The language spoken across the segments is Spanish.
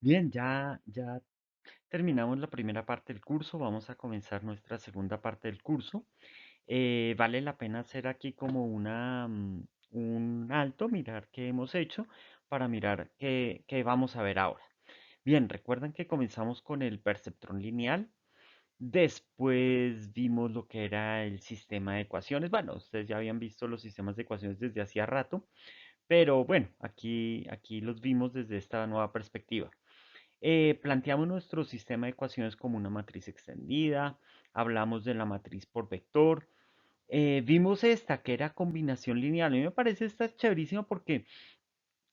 Bien, ya terminamos la primera parte del curso, vamos a comenzar nuestra segunda parte del curso. Vale la pena hacer aquí como un alto, mirar qué hemos hecho para mirar qué vamos a ver ahora. Bien, recuerdan que comenzamos con el perceptrón lineal, después vimos lo que era el sistema de ecuaciones. Bueno, ustedes ya habían visto los sistemas de ecuaciones desde hacía rato, pero bueno, aquí los vimos desde esta nueva perspectiva. Planteamos nuestro sistema de ecuaciones como una matriz extendida, hablamos de la matriz por vector, vimos esta que era combinación lineal. A mí me parece esta chéverísima porque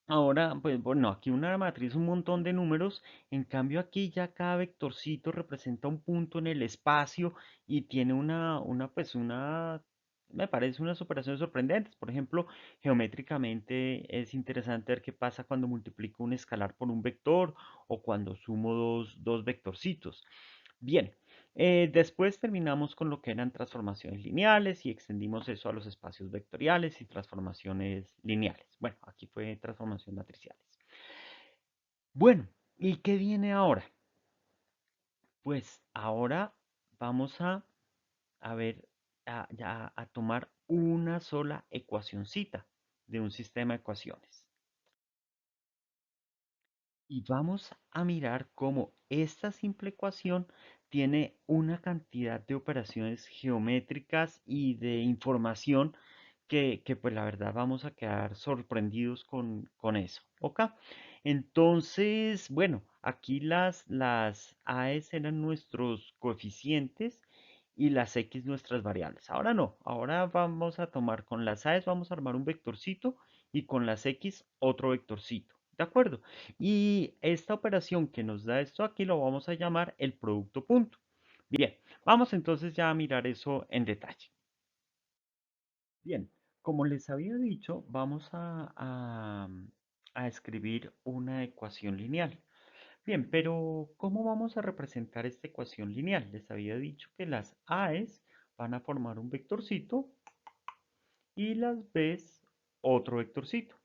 ahora, pues bueno, aquí una matriz, un montón de números, en cambio aquí ya cada vectorcito representa un punto en el espacio y tiene me parece unas operaciones sorprendentes. Por ejemplo, geométricamente es interesante ver qué pasa cuando multiplico un escalar por un vector o cuando sumo dos vectorcitos. Bien, después terminamos con lo que eran transformaciones lineales y extendimos eso a los espacios vectoriales y transformaciones lineales. Bueno, aquí fue transformaciones matriciales. Bueno, ¿y qué viene ahora? Pues ahora vamos a ver, a tomar una sola ecuacioncita de un sistema de ecuaciones. Y vamos a mirar cómo esta simple ecuación tiene una cantidad de operaciones geométricas y de información que pues la verdad vamos a quedar sorprendidos con eso. ¿Ok? Entonces, bueno, aquí las AES eran nuestros coeficientes y las X nuestras variables. Ahora no, ahora vamos a tomar con las AES, vamos a armar un vectorcito y con las X otro vectorcito. ¿De acuerdo? Y esta operación que nos da esto aquí lo vamos a llamar el producto punto. Bien, vamos entonces ya a mirar eso en detalle. Bien, como les había dicho, vamos a escribir una ecuación lineal. Bien, pero ¿cómo vamos a representar esta ecuación lineal? Les había dicho que las A's van a formar un vectorcito y las B's otro vectorcito.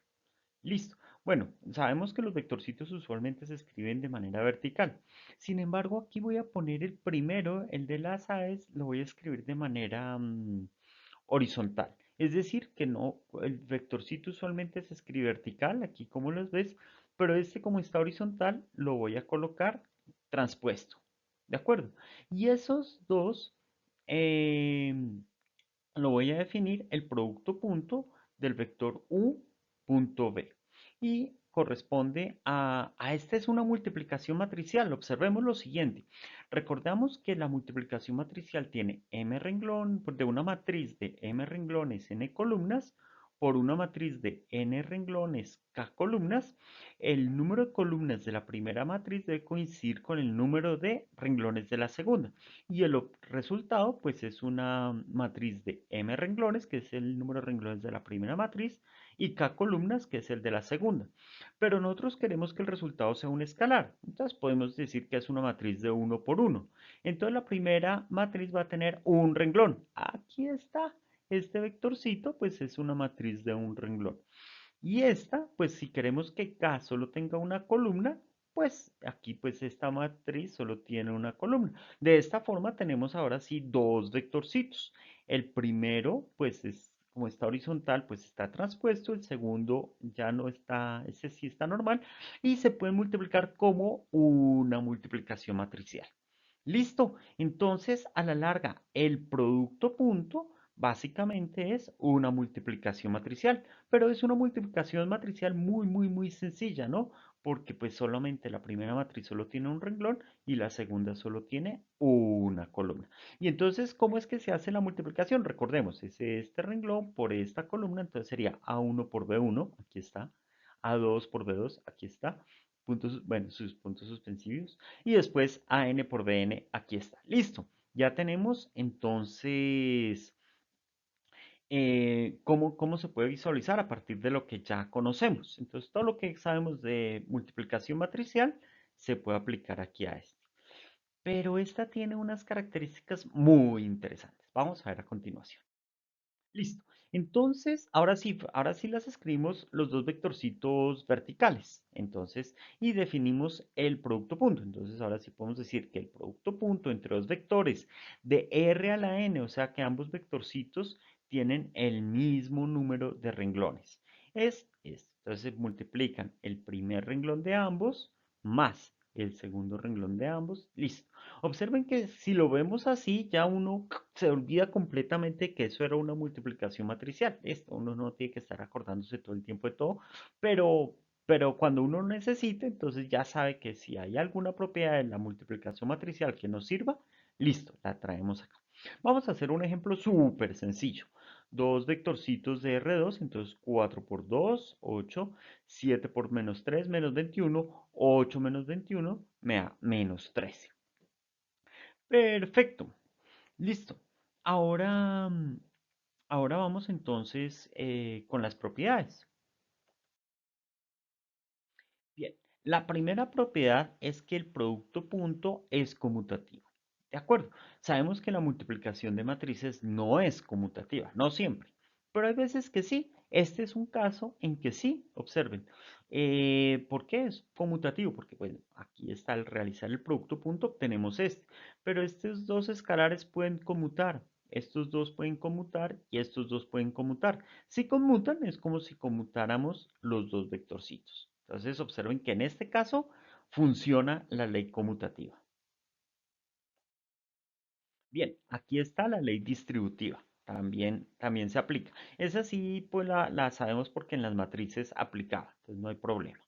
Listo. Bueno, sabemos que los vectorcitos usualmente se escriben de manera vertical. Sin embargo, aquí voy a poner el primero, el de las AES, lo voy a escribir de manera horizontal. Es decir, que no, el vectorcito usualmente se escribe vertical, aquí como los ves, pero este como está horizontal, lo voy a colocar transpuesto. ¿De acuerdo? Y esos dos lo voy a definir el producto punto del vector u punto b. Y corresponde esta es una multiplicación matricial. Observemos lo siguiente. Recordamos que la multiplicación matricial tiene m renglón de una matriz de m renglones n columnas por una matriz de n renglones k columnas. El número de columnas de la primera matriz debe coincidir con el número de renglones de la segunda. Y el resultado, pues, es una matriz de m renglones, que es el número de renglones de la primera matriz, y k columnas, que es el de la segunda. Pero nosotros queremos que el resultado sea un escalar. Entonces podemos decir que es una matriz de 1 por 1. Entonces la primera matriz va a tener un renglón. Aquí está. Este vectorcito, pues, es una matriz de un renglón. Y esta, pues si queremos que K solo tenga una columna, pues aquí pues esta matriz solo tiene una columna. De esta forma tenemos ahora sí dos vectorcitos. El primero, pues es como está horizontal, pues está transpuesto. El segundo ya no está, ese sí está normal. Y se puede multiplicar como una multiplicación matricial. Listo. Entonces, a la larga, el producto punto básicamente es una multiplicación matricial, pero es una multiplicación matricial muy sencilla, ¿no? Porque pues solamente la primera matriz solo tiene un renglón y la segunda solo tiene una columna. Y entonces, ¿cómo es que se hace la multiplicación? Recordemos, es este renglón por esta columna, entonces sería A1 por B1, aquí está, A2 por B2, aquí está, puntos, bueno, sus puntos suspensivos, y después AN por BN, aquí está. Listo, ya tenemos entonces cómo se puede visualizar a partir de lo que ya conocemos. Entonces, todo lo que sabemos de multiplicación matricial se puede aplicar aquí a este. Pero esta tiene unas características muy interesantes. Vamos a ver a continuación. Listo. Entonces, ahora sí las escribimos los dos vectorcitos verticales. Entonces, y definimos el producto punto. Entonces, ahora sí podemos decir que el producto punto entre dos vectores de R a la N, o sea que ambos vectorcitos tienen el mismo número de renglones. Entonces se multiplican el primer renglón de ambos más el segundo renglón de ambos. Listo. Observen que si lo vemos así, ya uno se olvida completamente que eso era una multiplicación matricial. Esto uno no tiene que estar acordándose todo el tiempo de todo, pero, pero cuando uno necesite, entonces ya sabe que si hay alguna propiedad de la multiplicación matricial que nos sirva, listo, la traemos acá. Vamos a hacer un ejemplo súper sencillo. Dos vectorcitos de R2, entonces 4 por 2, 8, 7 por menos 3, menos 21, 8 menos 21, me da menos 13. Perfecto, listo. Ahora, ahora vamos entonces con las propiedades. Bien, la primera propiedad es que el producto punto es conmutativo. ¿De acuerdo? Sabemos que la multiplicación de matrices no es conmutativa, no siempre, pero hay veces que sí. Este es un caso en que sí, observen. ¿Por qué es conmutativo? Porque bueno, aquí está al realizar el producto punto, obtenemos este, pero estos dos escalares pueden conmutar. Estos dos pueden conmutar y estos dos pueden conmutar. Si conmutan es como si conmutáramos los dos vectorcitos. Entonces observen que en este caso funciona la ley conmutativa. Bien, aquí está la ley distributiva. También se aplica. Esa sí, pues la sabemos porque en las matrices aplicaba, entonces no hay problema.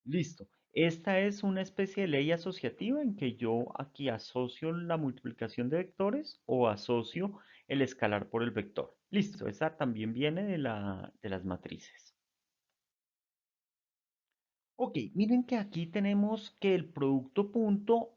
Listo. Esta es una especie de ley asociativa en que yo aquí asocio la multiplicación de vectores o asocio el escalar por el vector. Listo, esa también viene de las matrices. Ok, miren que aquí tenemos que el producto punto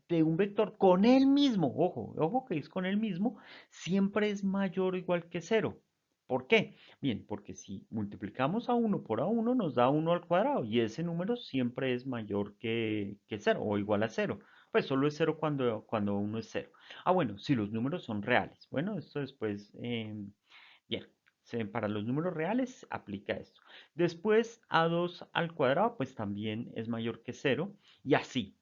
de un vector con el mismo, ojo que es con el mismo, siempre es mayor o igual que cero. ¿Por qué? Bien, porque si multiplicamos a uno por a uno nos da uno al cuadrado y ese número siempre es mayor que cero o igual a cero. Pues solo es cero cuando uno es cero. Ah, bueno, si los números son reales. Bueno, esto después, bien, para los números reales aplica esto. Después, a2 al cuadrado, pues también es mayor que cero y así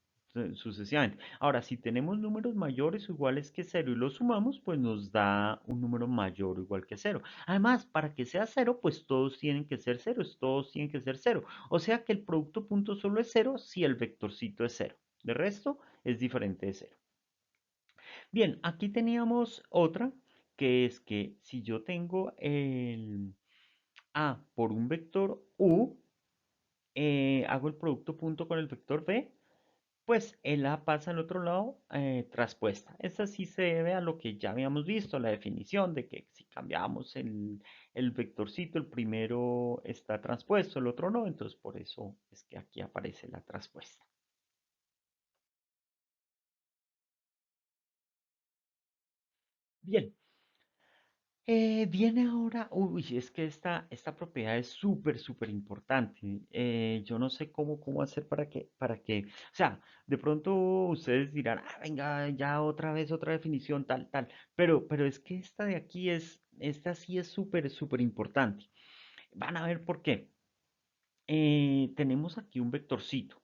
sucesivamente. Ahora, si tenemos números mayores o iguales que cero y los sumamos, pues nos da un número mayor o igual que cero. Además, para que sea cero, pues todos tienen que ser ceros, todos tienen que ser cero. O sea que el producto punto solo es cero si el vectorcito es cero. De resto, es diferente de cero. Bien, aquí teníamos otra, que es que si yo tengo el A por un vector U, hago el producto punto con el vector B, pues el A pasa al otro lado traspuesta. Esta sí se debe a lo que ya habíamos visto, la definición de que si cambiamos el vectorcito, el primero está transpuesto, el otro no, entonces por eso es que aquí aparece la traspuesta. Bien, viene ahora, uy, es que esta propiedad es súper importante. Yo no sé cómo hacer o sea, de pronto ustedes dirán, ah, venga, ya otra vez otra definición, tal. Pero es que esta de aquí esta sí es súper importante. Van a ver por qué. Tenemos aquí un vectorcito.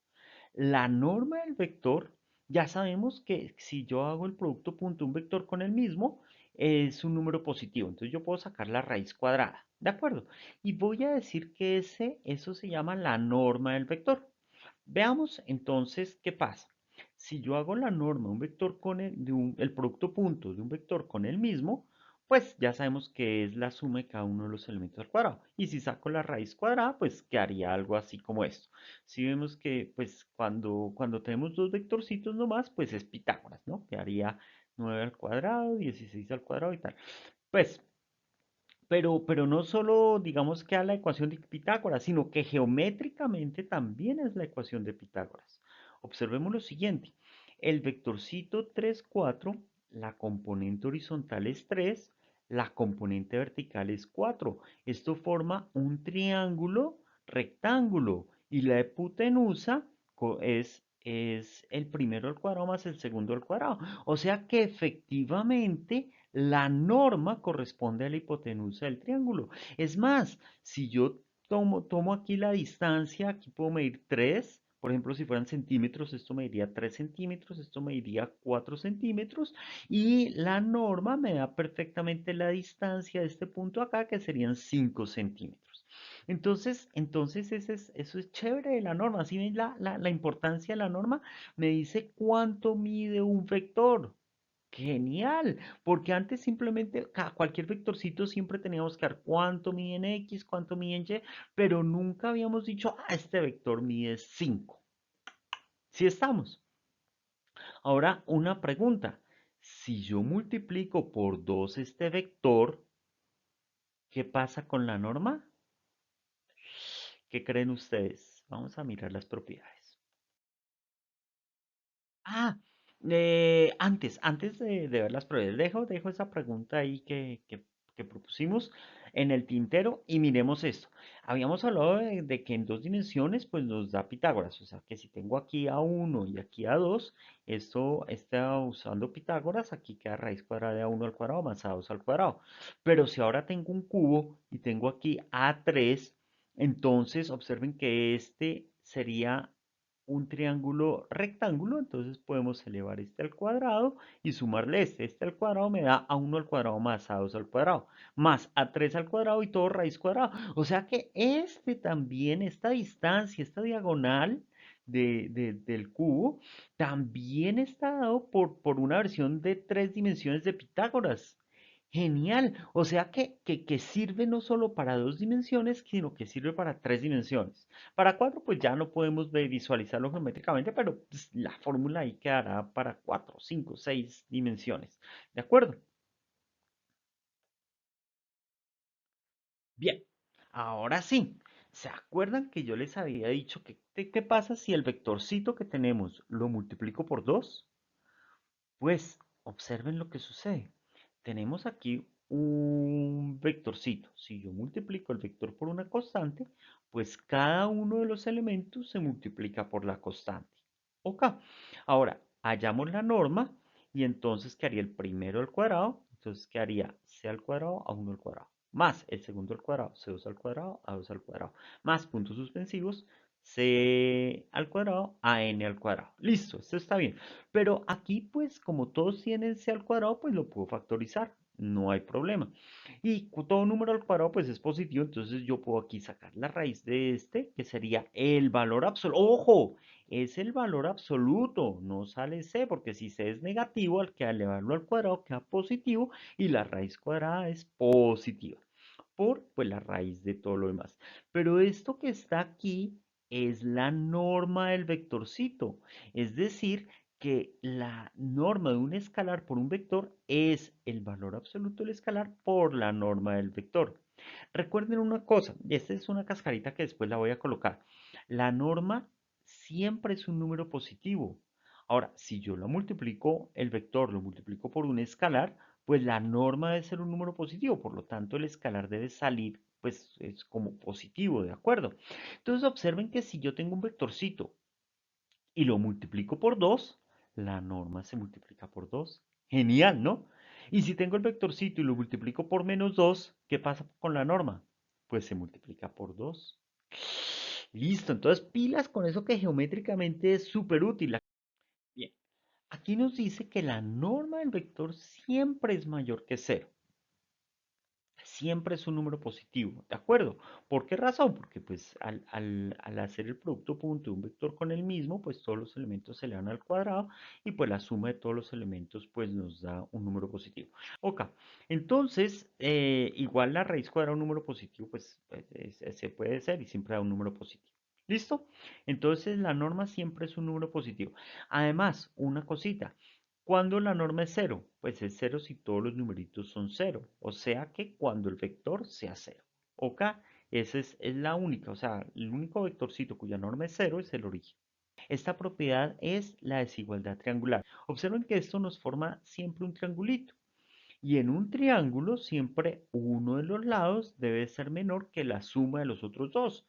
La norma del vector, ya sabemos que si yo hago el producto punto un vector con el mismo, es un número positivo. Entonces yo puedo sacar la raíz cuadrada. ¿De acuerdo? Y voy a decir que eso se llama la norma del vector. Veamos entonces qué pasa. Si yo hago la norma, un vector con el producto punto de un vector con el mismo, pues ya sabemos que es la suma de cada uno de los elementos al cuadrado. Y si saco la raíz cuadrada, pues quedaría algo así como esto. Si vemos que pues cuando tenemos dos vectorcitos nomás, pues es Pitágoras, ¿no? Quedaría 9 al cuadrado, 16 al cuadrado y tal. Pues pero no solo digamos que a la ecuación de Pitágoras, sino que geométricamente también es la ecuación de Pitágoras. Observemos lo siguiente. El vectorcito 3 4, la componente horizontal es 3, la componente vertical es 4. Esto forma un triángulo rectángulo y la hipotenusa es el primero al cuadrado más el segundo al cuadrado. O sea que efectivamente La norma corresponde a la hipotenusa del triángulo. Es más, si yo tomo aquí la distancia, aquí puedo medir 3. Por ejemplo, si fueran centímetros, esto mediría 3 centímetros, esto mediría 4 centímetros, y la norma me da perfectamente la distancia de este punto acá, que serían 5 centímetros. Entonces eso es chévere de la norma. ¿Sí ven la importancia de la norma? Me dice cuánto mide un vector. Genial, porque antes simplemente cualquier vectorcito siempre teníamos que dar cuánto mide en X, cuánto mide en Y, pero nunca habíamos dicho, este vector mide 5. ¿Sí estamos? Ahora una pregunta. Si yo multiplico por 2 este vector, ¿qué pasa con la norma? ¿Qué creen ustedes? Vamos a mirar las propiedades. Ah, antes de ver las pruebas, dejo esa pregunta ahí que propusimos en el tintero y miremos esto. Habíamos hablado de que en dos dimensiones pues nos da Pitágoras, o sea que si tengo aquí a uno y aquí a 2, esto está usando Pitágoras, aquí queda raíz cuadrada de a uno al cuadrado más a 2 al cuadrado. Pero si ahora tengo un cubo y tengo aquí a 3, entonces observen que este sería un triángulo rectángulo, entonces podemos elevar este al cuadrado y sumarle este al cuadrado me da a uno al cuadrado más a 2 al cuadrado, más a 3 al cuadrado y todo raíz cuadrada. O sea que este también, esta distancia, esta diagonal del cubo, también está dado por una versión de 3 dimensiones de Pitágoras. Genial. O sea que sirve no solo para 2 dimensiones, sino que sirve para 3 dimensiones. Para cuatro, pues ya no podemos visualizarlo geométricamente, pero pues, la fórmula ahí quedará para 4, 5, 6 dimensiones. ¿De acuerdo? Bien. Ahora sí. ¿Se acuerdan que yo les había dicho que qué pasa si el vectorcito que tenemos lo multiplico por 2? Pues observen lo que sucede. Tenemos aquí un vectorcito. Si yo multiplico el vector por una constante, pues cada uno de los elementos se multiplica por la constante. Ok. Ahora, hallamos la norma y entonces quedaría el primero al cuadrado. Entonces quedaría c al cuadrado a 1 al cuadrado. Más el segundo al cuadrado, c2 al cuadrado a 2 al cuadrado. Más puntos suspensivos, c al cuadrado a n al cuadrado. Listo, esto está bien. Pero aquí, pues, como todos tienen c al cuadrado, pues lo puedo factorizar. No hay problema. Y todo número al cuadrado, pues es positivo. Entonces yo puedo aquí sacar la raíz de este, que sería el valor absoluto. ¡Ojo! Es el valor absoluto. No sale c, porque si c es negativo, al que elevarlo al cuadrado queda positivo. Y la raíz cuadrada es positiva. Por, pues, la raíz de todo lo demás. Pero esto que está aquí es la norma del vectorcito. Es decir, que la norma de un escalar por un vector es el valor absoluto del escalar por la norma del vector. Recuerden una cosa, y esta es una cascarita que después la voy a colocar. La norma siempre es un número positivo. Ahora, si yo la multiplico, el vector lo multiplico por un escalar, pues la norma debe ser un número positivo, por lo tanto el escalar debe salir, pues es como positivo, ¿de acuerdo? Entonces observen que si yo tengo un vectorcito y lo multiplico por 2, la norma se multiplica por 2. Genial, ¿no? Y si tengo el vectorcito y lo multiplico por -2, ¿qué pasa con la norma? Pues se multiplica por 2. Listo, entonces pilas con eso que geométricamente es súper útil. Bien, aquí nos dice que la norma del vector siempre es mayor que cero. Siempre es un número positivo, ¿de acuerdo? ¿Por qué razón? Porque pues al hacer el producto punto de un vector con el mismo, pues todos los elementos se le dan al cuadrado y pues la suma de todos los elementos pues nos da un número positivo. Ok, entonces igual la raíz cuadrada de un número positivo pues se puede ser y siempre da un número positivo. ¿Listo? Entonces la norma siempre es un número positivo. Además, una cosita, ¿cuándo la norma es cero? Pues es cero si todos los numeritos son cero. O sea que cuando el vector sea cero. ¿Ok? Esa es la única. O sea, el único vectorcito cuya norma es cero es el origen. Esta propiedad es la desigualdad triangular. Observen que esto nos forma siempre un triangulito. Y en un triángulo siempre uno de los lados debe ser menor que la suma de los otros dos.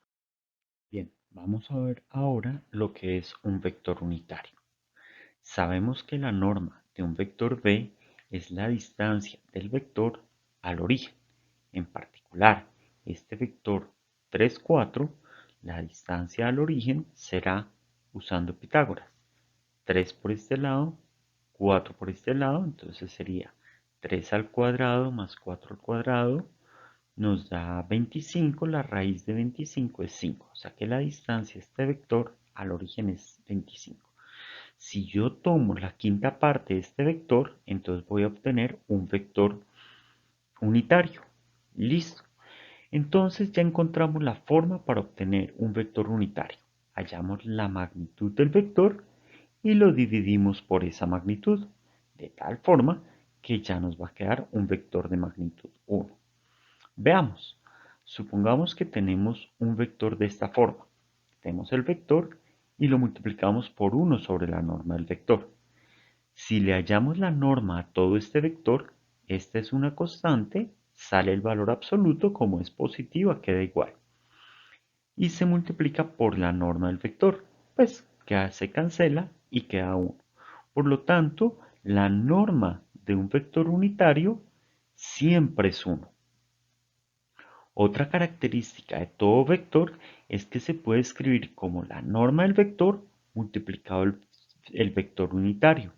Bien, vamos a ver ahora lo que es un vector unitario. Sabemos que la norma de un vector B es la distancia del vector al origen. En particular, este vector 3, 4, la distancia al origen será usando Pitágoras. 3 por este lado, 4 por este lado, entonces sería 3 al cuadrado más 4 al cuadrado nos da 25, la raíz de 25 es 5, o sea que la distancia de este vector al origen es 25. Si yo tomo la quinta parte de este vector, entonces voy a obtener un vector unitario. Listo. Entonces ya encontramos la forma para obtener un vector unitario. Hallamos la magnitud del vector y lo dividimos por esa magnitud, de tal forma que ya nos va a quedar un vector de magnitud 1. Veamos, supongamos que tenemos un vector de esta forma. Tenemos el vector y lo multiplicamos por 1 sobre la norma del vector. Si le hallamos la norma a todo este vector, esta es una constante, sale el valor absoluto, como es positiva queda igual. Y se multiplica por la norma del vector, pues que se cancela y queda 1. Por lo tanto, la norma de un vector unitario siempre es 1. Otra característica de todo vector es que se puede escribir como la norma del vector multiplicado el vector unitario.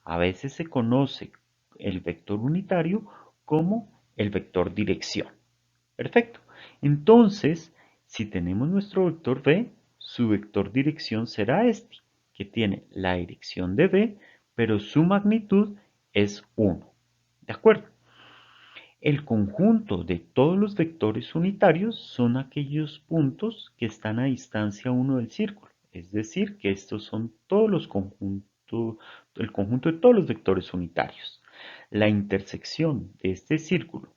A veces se conoce el vector unitario como el vector dirección. Perfecto. Entonces, si tenemos nuestro vector v, su vector dirección será este, que tiene la dirección de v, pero su magnitud es 1. ¿De acuerdo? El conjunto de todos los vectores unitarios son aquellos puntos que están a distancia 1 del círculo. Es decir, que estos son todos los conjuntos, el conjunto de todos los vectores unitarios. La intersección de este círculo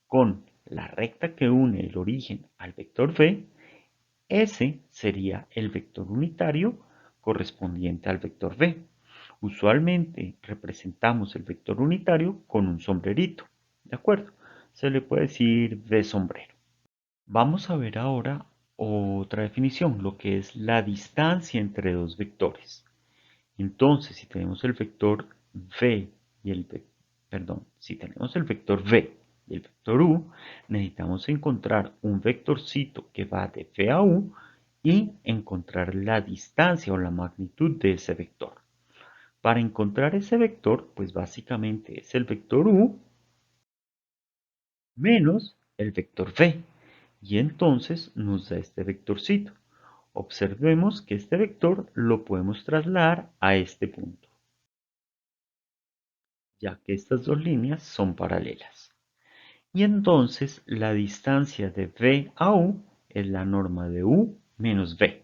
con la recta que une el origen al vector v, ese sería el vector unitario correspondiente al vector v. Usualmente representamos el vector unitario con un sombrerito, ¿de acuerdo? Se le puede decir v sombrero. Vamos a ver ahora otra definición, lo que es la distancia entre dos vectores. Entonces, si tenemos el vector v y si tenemos el vector v y el vector u, necesitamos encontrar un vectorcito que va de v a u y encontrar la distancia o la magnitud de ese vector. Para encontrar ese vector, pues básicamente es el vector u menos el vector v. Y entonces nos da este vectorcito. Observemos que este vector lo podemos trasladar a este punto, ya que estas dos líneas son paralelas. Y entonces la distancia de v a u es la norma de u menos v.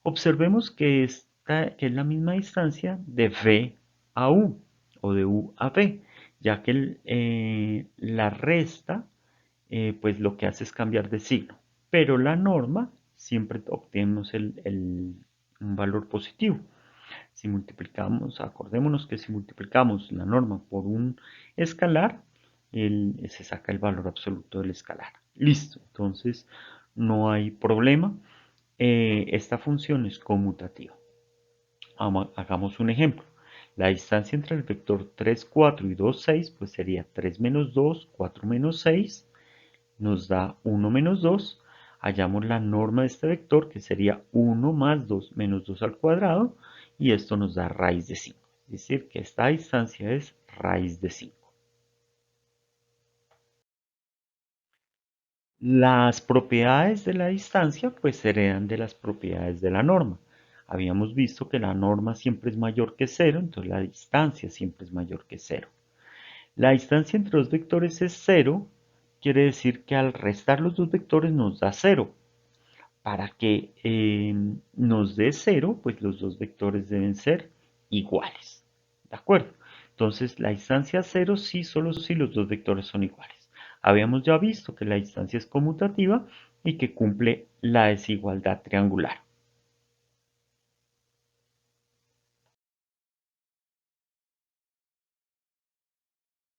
Observemos que es la misma distancia de v a u o de u a v, ya que la resta pues lo que hace es cambiar de signo, pero la norma siempre obtenemos un valor positivo. Si multiplicamos, acordémonos que si multiplicamos la norma por un escalar, se saca el valor absoluto del escalar. Listo, entonces no hay problema. Esta función es conmutativa. Hagamos un ejemplo. La distancia entre el vector 3, 4 y 2, 6, pues sería 3 menos 2, 4 menos 6, nos da 1 menos 2. Hallamos la norma de este vector, que sería 1 más 2 menos 2 al cuadrado, y esto nos da raíz de 5. Es decir, que esta distancia es raíz de 5. Las propiedades de la distancia pues se heredan de las propiedades de la norma. Habíamos visto que la norma siempre es mayor que 0, entonces la distancia siempre es mayor que 0. La distancia entre dos vectores es 0, quiere decir que al restar los dos vectores nos da 0. Para que nos dé 0, pues los dos vectores deben ser iguales. ¿De acuerdo? Entonces la distancia 0 sí, solo si los dos vectores son iguales. Habíamos ya visto que la distancia es conmutativa y que cumple la desigualdad triangular.